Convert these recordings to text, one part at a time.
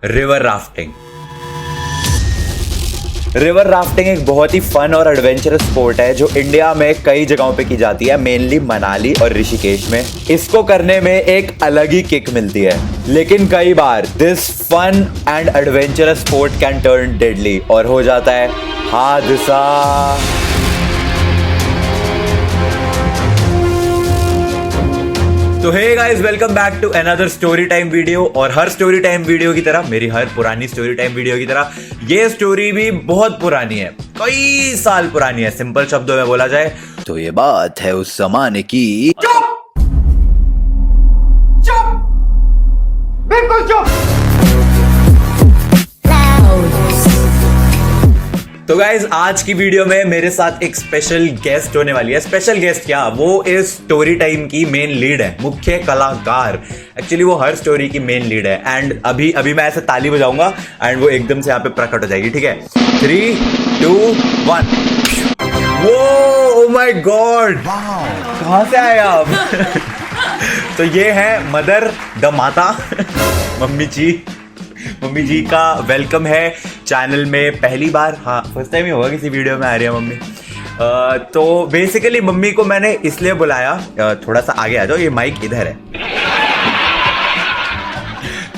River rafting. River rafting एक बहुत ही fun और एडवेंचरस स्पोर्ट है जो इंडिया में कई जगहों पे की जाती है, मेनली मनाली और ऋषिकेश में। इसको करने में एक अलग ही किक मिलती है, लेकिन कई बार this fun and adventurous sport can turn deadly और हो जाता है हादसा। तो hey guys, welcome back to another story time video. और हर स्टोरी टाइम वीडियो की तरह, मेरी हर पुरानी स्टोरी टाइम वीडियो की तरह, ये स्टोरी भी बहुत पुरानी है, कई साल पुरानी है। सिंपल शब्दों में बोला जाए तो ये बात है उस जमाने की। चुप चुप, बिल्कुल चुप। तो गाइज, आज की वीडियो में मेरे साथ एक स्पेशल गेस्ट होने वाली है। स्पेशल गेस्ट क्या, वो इस स्टोरी टाइम की मेन लीड है, मुख्य कलाकार। एक्चुअली वो हर स्टोरी की मेन लीड है। एंड अभी मैं ऐसे ताली बजाऊंगा एंड वो एकदम से यहाँ पे प्रकट हो जाएगी, ठीक है? 3, 2, 1। वो ओ माय गॉड, कहाँ से आए आप? तो ये है मदर द माता, मम्मी जी का वेलकम है चैनल में। पहली बार, हाँ फर्स्ट टाइम ही होगा किसी वीडियो में आ रही है मम्मी। तो बेसिकली मम्मी को मैंने इसलिए बुलाया, थोड़ा सा आगे आ जाओ, ये माइक इधर है।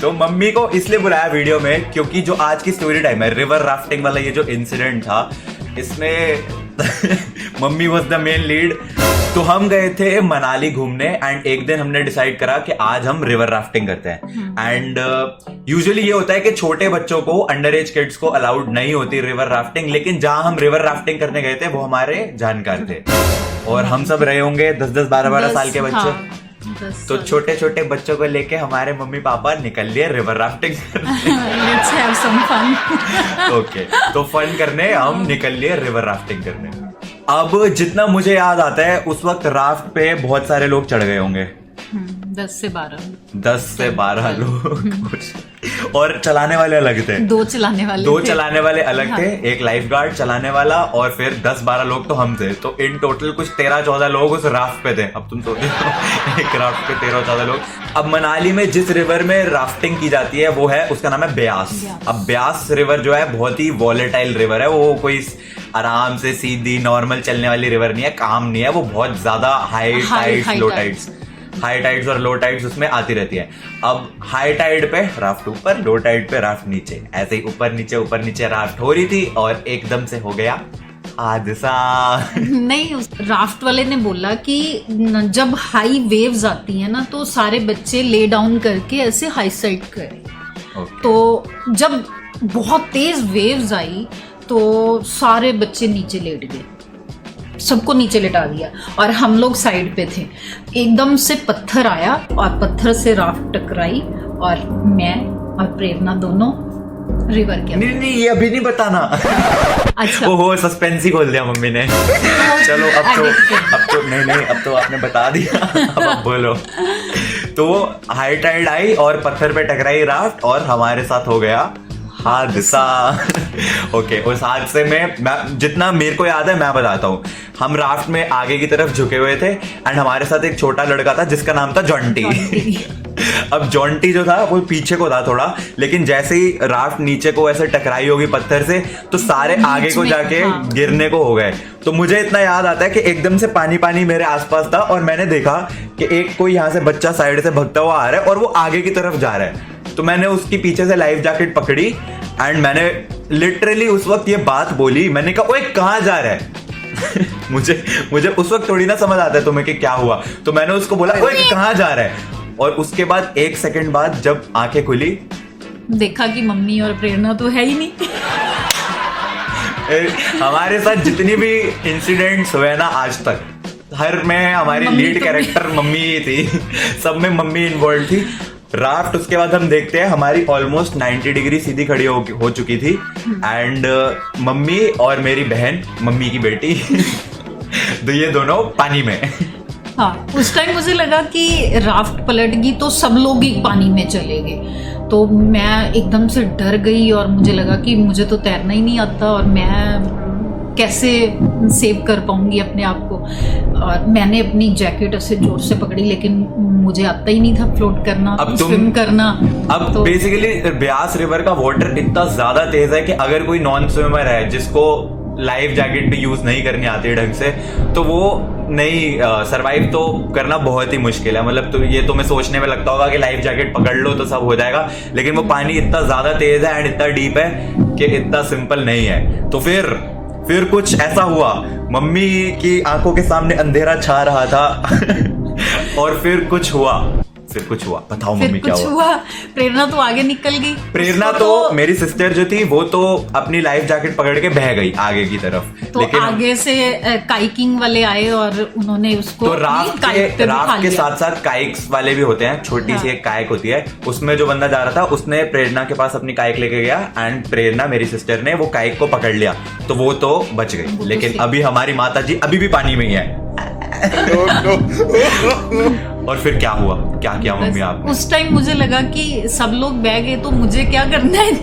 तो मम्मी को इसलिए बुलाया वीडियो में क्योंकि जो आज की स्टोरी टाइम है, रिवर राफ्टिंग वाला ये जो इंसिडेंट था, इसमें mummy was the main lead. तो हम गए थे मनाली घूमने एंड एक दिन हमने डिसाइड करा कि आज हम रिवर राफ्टिंग करते हैं। एंड यूजुअली ये होता है कि छोटे बच्चों को, अंडर एज किड्स को अलाउड नहीं होती रिवर राफ्टिंग, लेकिन जहां हम रिवर राफ्टिंग करने गए थे वो हमारे जानकार थे और हम सब रहे होंगे 10-10, 12-12 साल के बच्चे। हाँ, तो छोटे छोटे बच्चों को लेके हमारे मम्मी पापा निकल लिए river rafting Let's have some fun. Okay, तो फन करने हम निकल लिए रिवर राफ्टिंग करने। अब जितना मुझे याद आता है उस वक्त राफ्ट पे बहुत सारे लोग चढ़ गए होंगे, 10 से 12 लोग। और चलाने वाले अलग थे, दो चलाने वाले अलग थे, एक लाइफ गार्ड चलाने वाला, और फिर 10-12 लोग तो हम थे। तो इन टोटल कुछ 13-14 लोग उस राफ्ट पे थे। अब तुम सोचो एक राफ्ट पे 13-14 लोग। अब मनाली में जिस रिवर में राफ्टिंग की जाती है वो है, उसका नाम है ब्यास। अब ब्यास रिवर जो है बहुत ही वॉलेटाइल रिवर है, वो कोई आराम से सीधी नॉर्मल चलने वाली रिवर नहीं है, काम नहीं है। वो बहुत ज्यादा हाई टाइड्स और लो टाइड्स उसमें आती रहती है। अब हाई टाइड पे राफ्ट ऊपर, लो टाइड पे राफ्ट नीचे, ऐसे ही ऊपर नीचे राफ्ट हो रही थी और एकदम से हो गया हादसा। नहीं, उस राफ्ट वाले ने बोला कि जब हाई वेव्स आती है ना तो सारे बच्चे ले डाउन करके ऐसे हाई साइड करें। तो जब बहुत तेज वेव्स आई तो सारे बच्चे नीचे लेट गए, सबको नीचे लिटा दिया और हम लोग साइड पे थे। एकदम से पत्थर आया और पत्थर से राफ्ट टकराई और मैं और प्रेरणा दोनों रिवर के। नहीं, ये अभी नहीं बताना। अच्छा, वो सस्पेंस ही खोल दिया मम्मी ने। चलो अब तो नहीं, अब तो आपने बता दिया। अब बोलो। तो हाई टाइड आई और पत्थर पे टकराई राफ्ट और हमारे साथ हो गया हादसा। ओके, उस हादसे में जितना मेरे को याद है मैं बताता हूँ। हम राफ्ट में आगे की तरफ झुके हुए थे एंड हमारे साथ एक छोटा लड़का था जिसका नाम था जॉन्टी। अब जॉन्टी जो था वो पीछे को था थोड़ा, लेकिन जैसे ही राफ्ट नीचे को ऐसे टकराई होगी पत्थर से तो सारे आगे को जाके गिरने को हो गए। तो मुझे इतना याद आता है कि एकदम से पानी मेरे आसपास था और मैंने देखा कि एक कोई यहाँ से बच्चा साइड से भागता हुआ आ रहा है और वो आगे की तरफ जा रहा है। तो मैंने उसकी पीछे से लाइफ जैकेट पकड़ी एंड मैंने लिटरली उस वक्त ये बात बोली, मैंने कहा ओए कहाँ जा रहा है? मुझे उस वक्त थोड़ी ना समझ आता है तुम्हें कि क्या हुआ। तो मैंने उसको बोला ओए कहाँ जा रहा है? और उसके बाद 1 सेकंड बाद जब आंखें खुली, देखा कि मम्मी और प्रेरणा तो है ही नहीं। हमारे साथ जितनी भी इंसिडेंट्स हुए ना आज तक, हर में हमारी लीड कैरेक्टर मम्मी ही थी। सब में मम्मी इन्वॉल्व थी। राफ्ट उसके बाद हम देखते हैं हमारी ऑलमोस्ट 90 डिग्री सीधी खड़ी हो चुकी थी एंड मम्मी और मेरी बहन, मम्मी की बेटी, तो ये दोनों पानी में। हाँ, उस टाइम मुझे लगा कि राफ्ट पलट गई तो सब लोग ही पानी में चले गए। तो मैं एकदम से डर गई और मुझे लगा कि मुझे तो तैरना ही नहीं आता और मैं कैसे सेव कर पाऊंगी अपने आप को। और मैंने अपनी जैकेट ऐसे जोर से पकड़ी, लेकिन मुझे आता ही नहीं था फ्लोट करना, स्विम करना। अब तो बेसिकली ब्यास रिवर का वाटर इतना ज्यादा तेज है कि अगर कोई नॉन स्विमर है जिसको लाइफ जैकेट भी यूज नहीं करनी आती ढंग से, तो वो नहीं सरवाइव तो करना बहुत ही मुश्किल है। मतलब तो ये तुम्हें सोचने में लगता होगा कि लाइफ जैकेट पकड़ लो तो सब हो जाएगा, लेकिन वो पानी इतना ज्यादा तेज है एंड इतना डीप है कि इतना सिंपल नहीं है। तो फिर कुछ ऐसा हुआ, मम्मी की आंखों के सामने अंधेरा छा रहा था और फिर कुछ हुआ। बताओ मम्मी क्या हुआ? प्रेरणा तो आगे निकल गई। प्रेरणा तो मेरी सिस्टर जो थी वो तो अपनी लाइफ जैकेट पकड़ के बह गई आगे की तरफ। तो लेकिन आगे से काइकिंग वाले आए और उन्होंने उसको तो राफ्ट के साथ साथ काइक्स वाले भी होते हैं, छोटी सी एक काइक होती है, उसमें जो बंदा जा रहा था उसने प्रेरणा के पास अपनी काइक लेके गया एंड प्रेरणा मेरी सिस्टर ने वो काइक को पकड़ लिया, तो वो तो बच गई। लेकिन अभी हमारी माता जी अभी भी पानी में ही है। और फिर क्या हुआ, क्या किया मम्मी आपने? उस टाइम मुझे लगा कि सब लोग बह गए तो मुझे क्या करना है।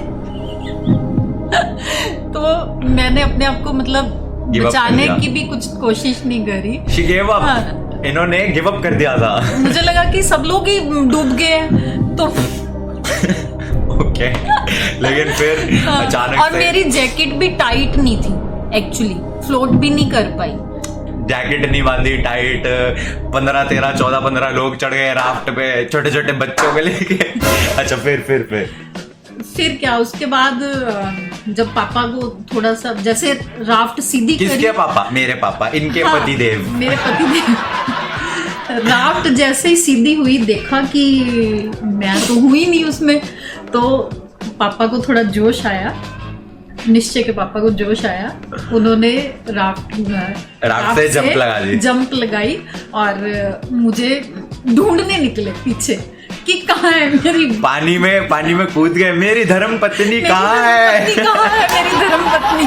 तो मैंने अपने आप को मतलब बचाने की भी कुछ कोशिश नहीं करी। She gave up. हाँ। इन्होंने गिव अप कर दिया था। मुझे लगा कि सब लोग ही डूब गए तो ओके। लेकिन फिर अचानक और मेरी जैकेट भी टाइट नहीं थी, एक्चुअली फ्लोट भी नहीं कर पाई। जैकेट नहीं बांधी टाइट, 15, 13, 14, 15 लोग चढ़ गए राफ्ट पे, छोटे छोटे बच्चों को लेके। अच्छा फिर क्या, उसके बाद जब पापा को थोड़ा सा जैसे राफ्ट सीधी करी। किसके पापा? मेरे पापा, इनके पतिदेव। मेरे पतिदेव। राफ्ट जैसे ही सीधी हुई, देखा कि मैं तो हुई नहीं उसमें, तो पापा को थोड़ा जोश आया, निश्चय के पापा को जोश आया। उन्होंने राफ्ट से जंप लगाई और मुझे ढूंढने निकले पीछे कि कहाँ है मेरी। पानी में कूद गए, मेरी धर्म पत्नी कहाँ है? मेरी धर्म पत्नी।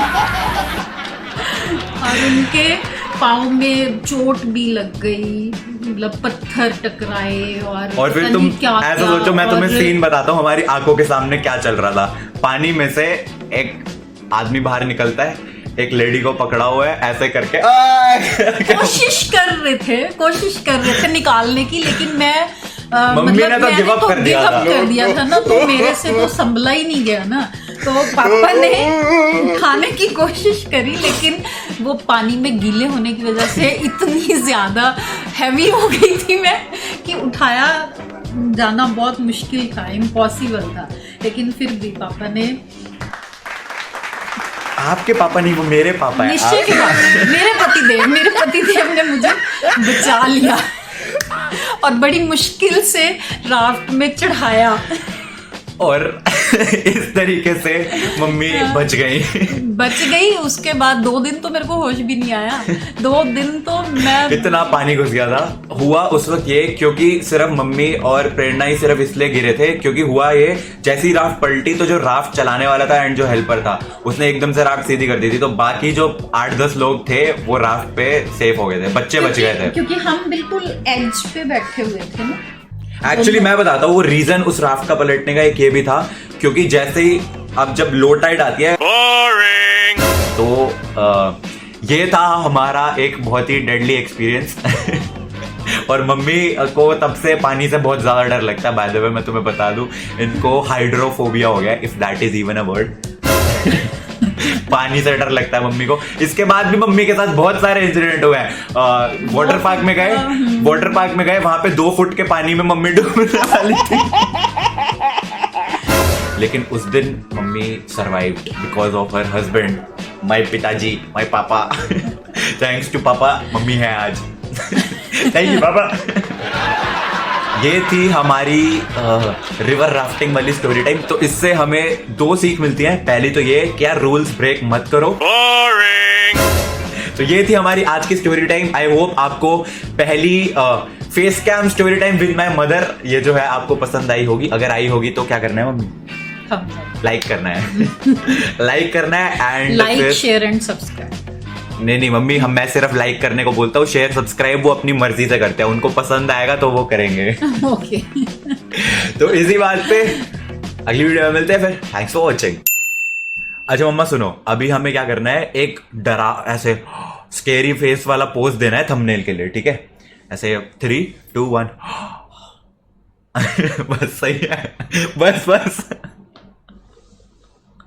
और उनके पाँव में चोट भी लग गई, मतलब पत्थर टकराए और फिर तुम ऐसा सोचो, मैं तुम्हें सीन बताता हूँ हमारी आंखों के सामने क्या चल रहा था। पानी में से एक आदमी बाहर निकलता है, एक लेडी को पकड़ा हुआ है, ऐसे करके कोशिश कर रहे थे निकालने की, लेकिन मैं मम्मी ने तो गिव अप कर दिया था ना, तो मेरे से तो संभला ही नहीं गया ना। तो पापा ने उठाने की कोशिश करी, लेकिन वो पानी में गीले होने की वजह से इतनी ज्यादा हैवी हो गई थी मैं कि उठाया जाना बहुत मुश्किल था, इम्पॉसिबल था। लेकिन फिर भी पापा ने, आपके पापा नहीं, वो मेरे पापा है। निश्चय के पापा, मेरे पतिदेव ने मुझे बचा लिया और बड़ी मुश्किल से राफ्ट में चढ़ाया और इस तरीके से मम्मी बच गई। उसके बाद 2 दिन तो मेरे को होश भी नहीं आया। 2 दिन तो मैं इतना पानी घुस गया था। हुआ उस वक्त ये, क्योंकि सिर्फ मम्मी और प्रेरणा ही सिर्फ इसलिए गिरे थे क्योंकि हुआ ये, जैसी राफ्ट पलटी तो जो राफ्ट चलाने वाला था एंड जो हेल्पर था उसने एकदम से राफ्ट सीधी कर दी थी, तो बाकी जो 8-10 लोग थे वो राफ्ट पे सेफ हो गए थे, बच्चे बच गए थे क्योंकि हम बिल्कुल एज पे बैठे हुए थे ना। एक्चुअली मैं बताता हूँ, वो रीजन उस राफ्ट का पलटने का एक ये भी था क्योंकि जैसे ही अब जब लो टाइड आती है तो ये था हमारा एक बहुत ही डेडली एक्सपीरियंस। और मम्मी को तब से पानी से बहुत ज्यादा डर लगता है। बाय द वे मैं तुम्हें बता दूं, इनको हाइड्रोफोबिया हो गया, if that is even a word. पानी से डर लगता है मम्मी को। इसके बाद भी मम्मी के साथ बहुत सारे इंसिडेंट हुए हैं। वाटर पार्क में गए, वहां पे 2 फुट के पानी में मम्मी डूबने वाली थी। लेकिन उस दिन mummy survived because of her husband, my पिताजी, माय पापा। थैंक्स टू पापा मम्मी है आज। थैंक यू पापा। ये थी हमारी रिवर राफ्टिंग वाली स्टोरी टाइम। तो इससे हमें 2 सीख मिलती हैं। पहली तो ये कि यार रूल्स ब्रेक मत करो। तो ये थी हमारी आज की स्टोरी टाइम। आई होप आपको पहली face cam story time with my mother ये जो है आपको पसंद आई होगी। अगर आई होगी तो क्या करना है मम्मी? लाइक करना है। लाइक करना है and like, share and subscribe. नहीं मम्मी, मैं सिर्फ लाइक करने को बोलता हूँ, शेयर सब्सक्राइब वो अपनी मर्जी से करते हैं, उनको पसंद आएगा तो वो करेंगे। ओके। तो इसी बात पे अगली वीडियो में मिलते हैं फिर। Thanks for watching. अच्छा मम्मा सुनो, अभी हमें क्या करना है, एक डरा ऐसे स्केरी फेस वाला पोज देना है थंबनेल के लिए, ठीक है? ऐसे 3, 2, 1 बस सही है, बस बस